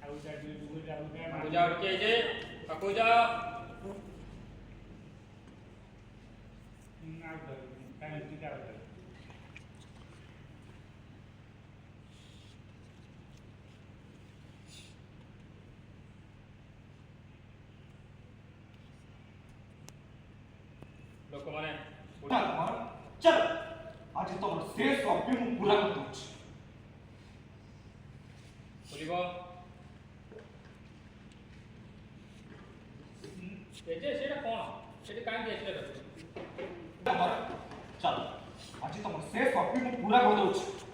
પૂજા ઉઠકે છે પૂજા લોકો મને ચાલ આજે તો મને શેષ સોંપ્યું હું પૂરા કરતો છું બોલીબો કેજે સેટા કોણ સેટા કામ કે છે ચાલ આજે તો મને શેષ સોંપ્યું હું પૂરા કરી દઉં છું